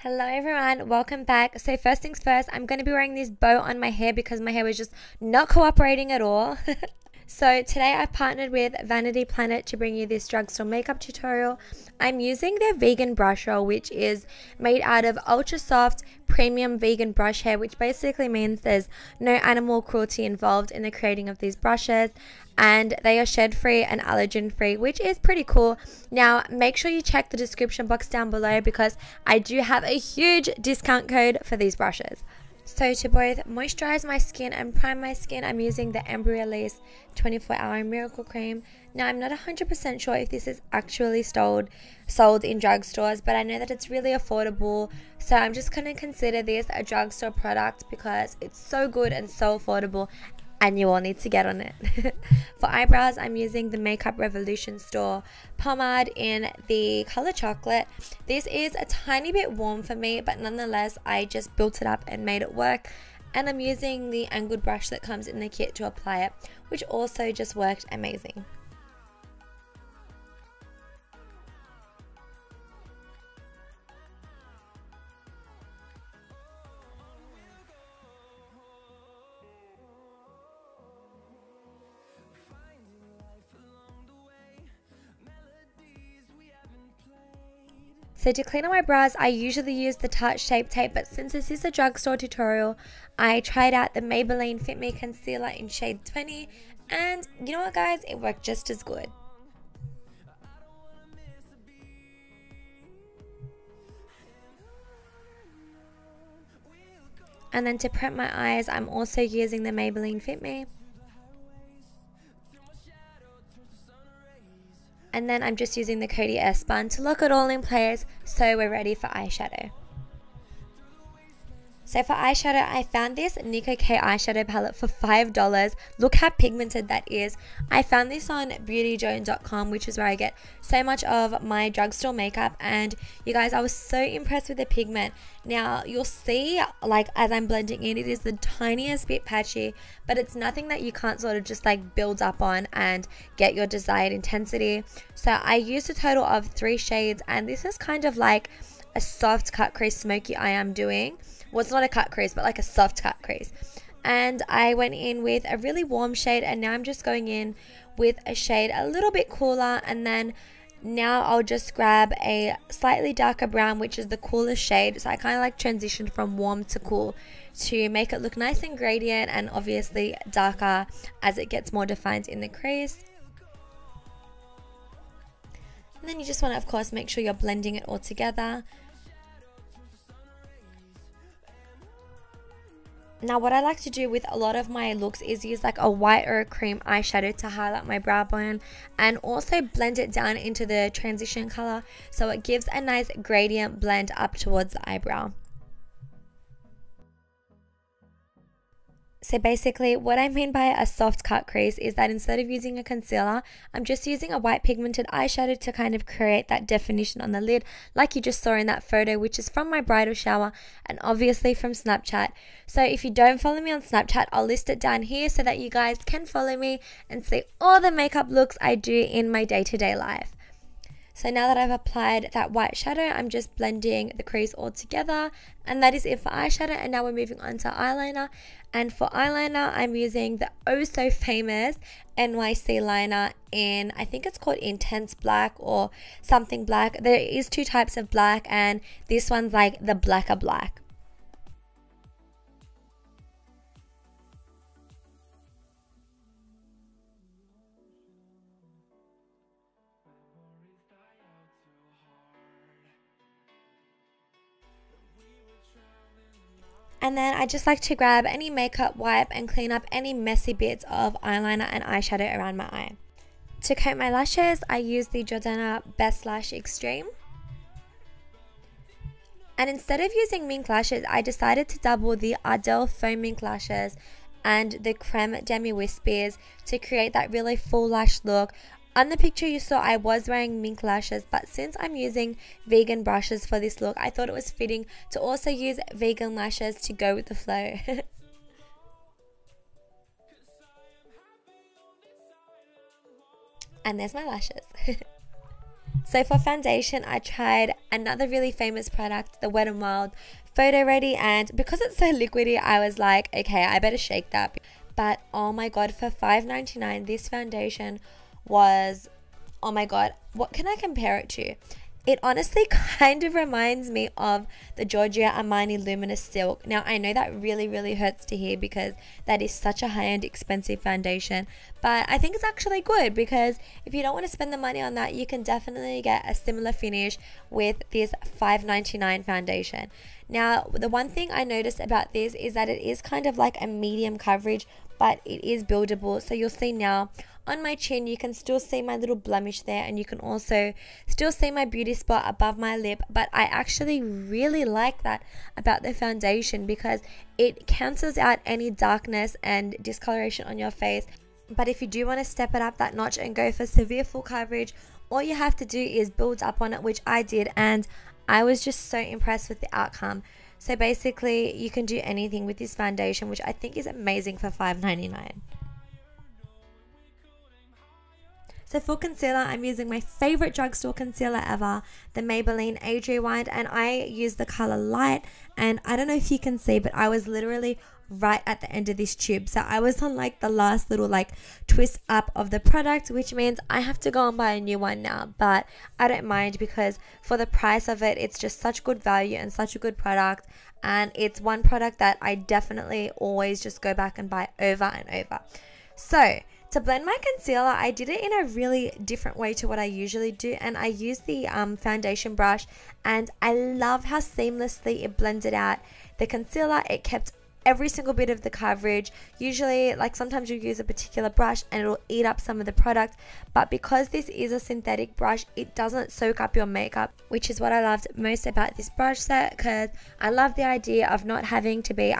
Hello everyone, welcome back. So first things first, I'm going to be wearing this bow on my hair because my hair was just not cooperating at all. So today I've partnered with Vanity Planet to bring you this drugstore makeup tutorial. I'm using their vegan brush roll, which is made out of ultra soft premium vegan brush hair, which basically means there's no animal cruelty involved in the creating of these brushes, and they are shed free and allergen free, which is pretty cool. Now make sure you check the description box down below because I do have a huge discount code for these brushes. So to both moisturize my skin and prime my skin, I'm using the Embryolisse 24-hour miracle cream. Now I'm not 100% sure if this is actually sold in drugstores, but I know that it's really affordable, so I'm just going to consider this a drugstore product because it's so good and so affordable, and you all need to get on it. For eyebrows, I'm using the Makeup Revolution store pomade in the color chocolate. This is a tiny bit warm for me, but nonetheless I just built it up and made it work, and I'm using the angled brush that comes in the kit to apply it, which also just worked amazing. So to clean up my brows, I usually use the Tarte Shape Tape, but since this is a drugstore tutorial, I tried out the Maybelline Fit Me Concealer in shade 20, and you know what guys, it worked just as good. And then to prep my eyes, I'm also using the Maybelline Fit Me. And then I'm just using the Coty Airspun to lock it all in place, so we're ready for eyeshadow. So for eyeshadow, I found this Nicka eyeshadow palette for $5. Look how pigmented that is. I found this on beautyjoan.com, which is where I get so much of my drugstore makeup, and you guys, I was so impressed with the pigment. Now you'll see, like as I'm blending in, it is the tiniest bit patchy, but it's nothing that you can't sort of just like build up on and get your desired intensity. So I used a total of 3 shades, and this is kind of like a soft cut crease smoky eye I'm doing. Well, it's not a cut crease, but like a soft cut crease. And I went in with a really warm shade, and now I'm just going in with a shade a little bit cooler, and then now I'll just grab a slightly darker brown, which is the coolest shade. So I kind of like transitioned from warm to cool to make it look nice and gradient, and obviously darker as it gets more defined in the crease. And then you just want to, of course, make sure you're blending it all together. Now what I like to do with a lot of my looks is use like a white or a cream eyeshadow to highlight my brow bone, and also blend it down into the transition color so it gives a nice gradient blend up towards the eyebrow. So basically what I mean by a soft cut crease is that instead of using a concealer, I'm just using a white pigmented eyeshadow to kind of create that definition on the lid, like you just saw in that photo, which is from my bridal shower and obviously from Snapchat. So if you don't follow me on Snapchat, I'll list it down here so that you guys can follow me and see all the makeup looks I do in my day-to-day life. So now that I've applied that white shadow, I'm just blending the crease all together, and that is it for eyeshadow. And now we're moving on to eyeliner, and for eyeliner I'm using the oh so famous NYC liner in, I think it's called Intense Black or something black. There is 2 types of black, and this one's like the blacker black. And then I just like to grab any makeup wipe and clean up any messy bits of eyeliner and eyeshadow around my eye. To coat my lashes, I use the Jordana Best Lash Extreme. And instead of using Mink lashes, I decided to double the Ariel Faux Mink lashes and the Creme Demi Wispies to create that really full lash look. On the picture you saw, I was wearing Mink lashes, but since I'm using vegan brushes for this look, I thought it was fitting to also use vegan lashes to go with the flow. And there's my lashes. So for foundation, I tried another really famous product, the Wet n Wild Photo Ready, and because it's so liquidy, I was like, okay, I better shake that. But oh my god, for $5.99, this foundation was, oh my god, what can I compare it to? It honestly kind of reminds me of the Giorgio Armani Luminous Silk. Now, I know that really hurts to hear because that is such a high-end expensive foundation, but I think it's actually good because if you don't want to spend the money on that, you can definitely get a similar finish with this $5.99 foundation. Now, the one thing I noticed about this is that it is kind of like a medium coverage, but it is buildable. So you'll see now on my chin, you can still see my little blemish there, and you can also still see my beauty spot above my lip. But I actually really like that about the foundation because it cancels out any darkness and discoloration on your face. But if you do want to step it up that notch and go for severe full coverage, all you have to do is build up on it, which I did, and I was just so impressed with the outcome. So basically, you can do anything with this foundation, which I think is amazing for $5.99. So for concealer, I'm using my favorite drugstore concealer ever, the Maybelline Age Rewind, and I use the color Light. And I don't know if you can see, but I was literally right at the end of this tube. So I was on like the last little like twist up of the product, which means I have to go and buy a new one now. But I don't mind because for the price of it, it's just such good value and such a good product. And it's one product that I definitely always just go back and buy over and over. So to blend my concealer, I did it in a really different way to what I usually do, and I used the foundation brush, and I love how seamlessly it blended out the concealer. It kept every single bit of the coverage. Usually, like sometimes you use a particular brush and it'll eat up some of the product, but because this is a synthetic brush, it doesn't soak up your makeup, which is what I loved most about this brush set, because I love the idea of not having to be,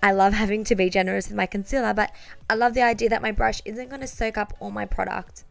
I love having to be generous with my concealer, but I love the idea that my brush isn't going to soak up all my product.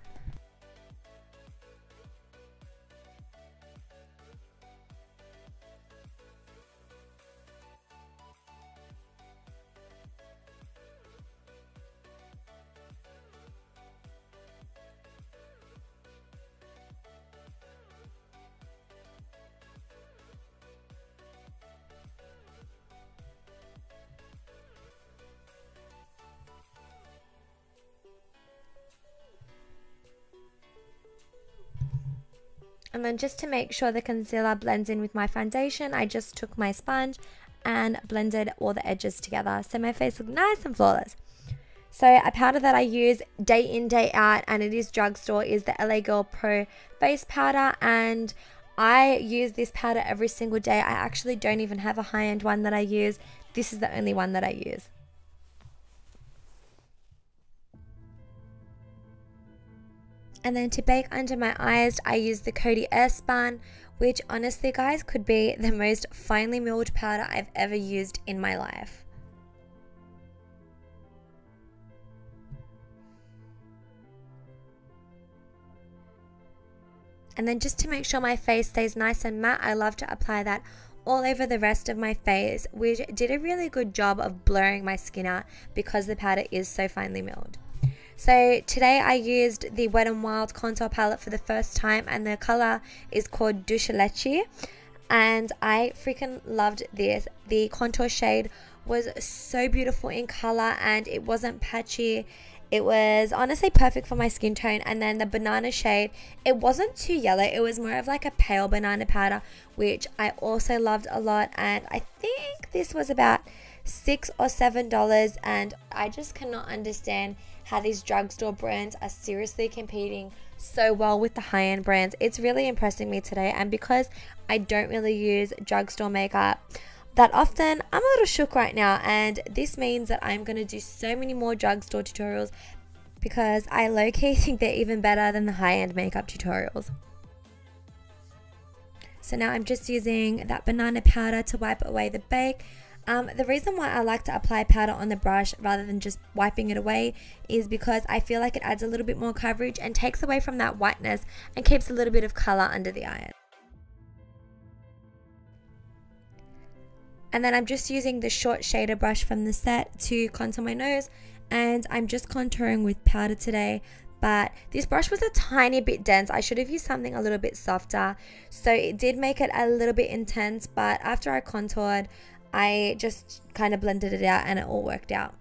And then just to make sure the concealer blends in with my foundation, I just took my sponge and blended all the edges together. So my face looked nice and flawless. So a powder that I use day in, day out, and it is drugstore, is the LA Girl Pro Face Powder. And I use this powder every single day. I actually don't even have a high-end one that I use. This is the only one that I use. And then to bake under my eyes, I use the Coty Airspun, which honestly, guys, could be the most finely milled powder I've ever used in my life. And then just to make sure my face stays nice and matte, I love to apply that all over the rest of my face, which did a really good job of blurring my skin out because the powder is so finely milled. So today I used the Wet n Wild contour palette for the first time, and the color is called Duche Leche, and I freaking loved this. The contour shade was so beautiful in color and it wasn't patchy. It was honestly perfect for my skin tone. And then the banana shade, it wasn't too yellow, it was more of like a pale banana powder, which I also loved a lot. And I think this was about $6 or $7, and I just cannot understand how these drugstore brands are seriously competing so well with the high-end brands. It's really impressing me today, and because I don't really use drugstore makeup that often, I'm a little shook right now, and this means that I'm going to do so many more drugstore tutorials because I low-key think they're even better than the high-end makeup tutorials. So now I'm just using that banana powder to wipe away the bake. The reason why I like to apply powder on the brush rather than just wiping it away is because I feel like it adds a little bit more coverage and takes away from that whiteness and keeps a little bit of color under the eye. And then I'm just using the short shader brush from the set to contour my nose, and I'm just contouring with powder today. but this brush was a tiny bit dense. I should have used something a little bit softer, so it did make it a little bit intense, but after I contoured, I just kind of blended it out and it all worked out.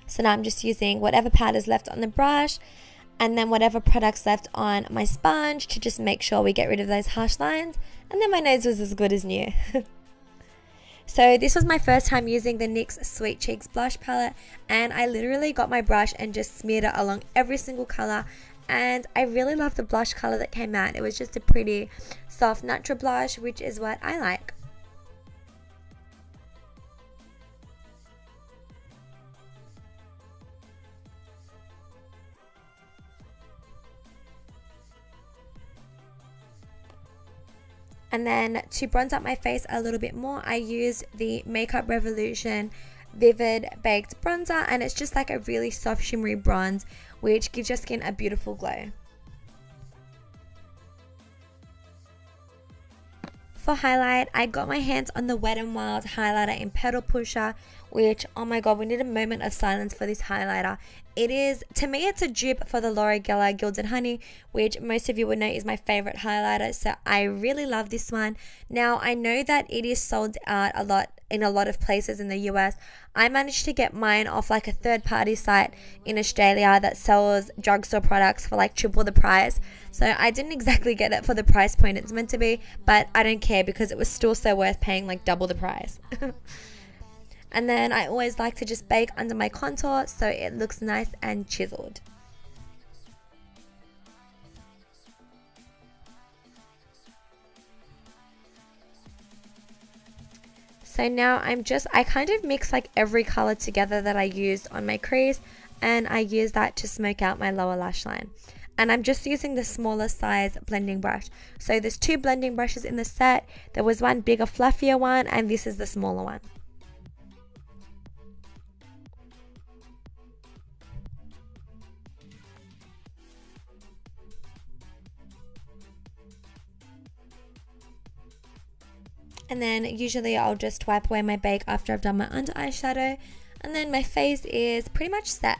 So now I'm just using whatever powder's left on the brush and then whatever products left on my sponge to just make sure we get rid of those harsh lines. And then my nose was as good as new. So this was my first time using the NYX Sweet Cheeks blush palette, and I literally got my brush and just smeared it along every single color, and I really love the blush color that came out. It was just a pretty soft natural blush, which is what I like. And then to bronze up my face a little bit more, I used the Makeup Revolution Vivid Baked Bronzer, and it's just like a really soft shimmery bronze which gives your skin a beautiful glow. For highlight, I got my hands on the Wet n Wild highlighter in Petal Pusher, which, oh my god, we need a moment of silence for this highlighter. It is, to me, it's a dupe for the Laura Geller Gilded Honey, which most of you would know is my favorite highlighter, so I really love this one. Now, I know that it is sold out a lot in a lot of places in the US. I managed to get mine off like a third-party site in Australia that sells drugstore products for like triple the price. So I didn't exactly get it for the price point it's meant to be, but I don't care because it was still so worth paying like double the price. And then I always like to just bake under my contour so it looks nice and chiseled. So now I kind of mix like every color together that I used on my crease, and I use that to smoke out my lower lash line. And I'm just using the smaller size blending brush. So there's two blending brushes in the set. There was one bigger, fluffier one, and this is the smaller one. And then usually I'll just wipe away my bake after I've done my under eyeshadow. And then my face is pretty much set.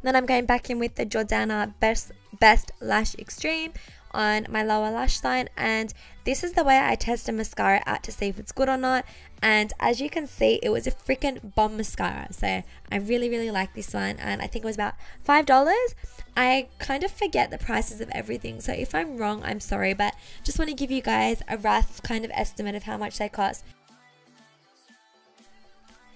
Then I'm going back in with the Jordana Best Lash Extreme on my lower lash line, and this is the way I test a mascara out to see if it's good or not. And as you can see, it was a freaking bomb mascara, so I really like this one, and I think it was about $5. I kind of forget the prices of everything, so if I'm wrong, I'm sorry, but just want to give you guys a rough kind of estimate of how much they cost.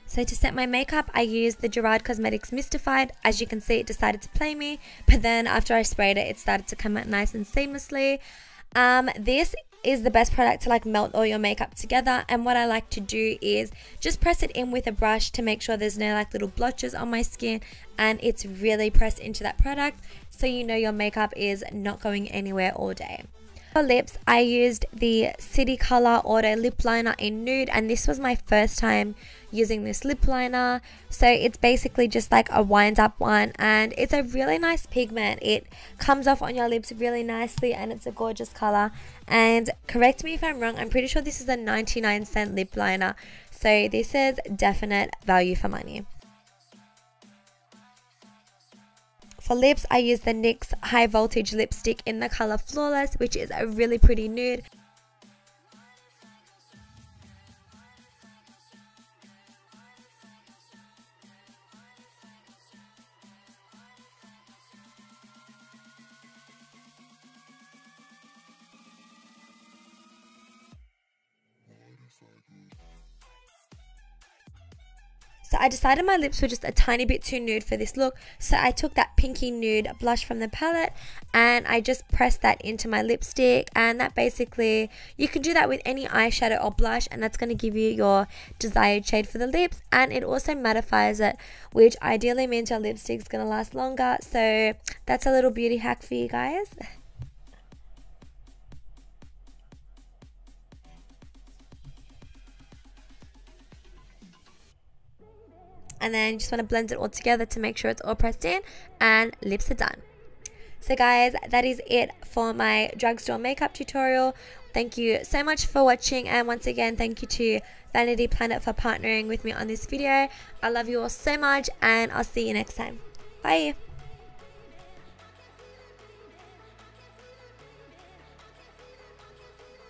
So to set my makeup, I used the Gerard Cosmetics Mystified. As you can see, it decided to play me, but then after I sprayed it, it started to come out nice and seamlessly. This is the best product to like melt all your makeup together, and what I like to do is just press it in with a brush to make sure there's no like little blotches on my skin, and it's really pressed into that product so you know your makeup is not going anywhere all day. For lips, I used the City Color Auto Lip Liner in Nude, and this was my first time using this lip liner. So it's basically just like a wind up one, and it's a really nice pigment. It comes off on your lips really nicely, and it's a gorgeous color. And correct me if I'm wrong, I'm pretty sure this is a 99-cent lip liner, so this is definite value for money. For lips, I use the NYX High Voltage Lipstick in the color Flawless, which is a really pretty nude. So I decided my lips were just a tiny bit too nude for this look, so I took that pinky nude blush from the palette and I just pressed that into my lipstick, and that basically, you can do that with any eyeshadow or blush, and that's going to give you your desired shade for the lips, and it also mattifies it, which ideally means your lipstick's going to last longer. So that's a little beauty hack for you guys. And then you just want to blend it all together to make sure it's all pressed in, and lips are done. So guys, that is it for my drugstore makeup tutorial. Thank you so much for watching, and once again, thank you to Vanity Planet for partnering with me on this video. I love you all so much, and I'll see you next time. Bye.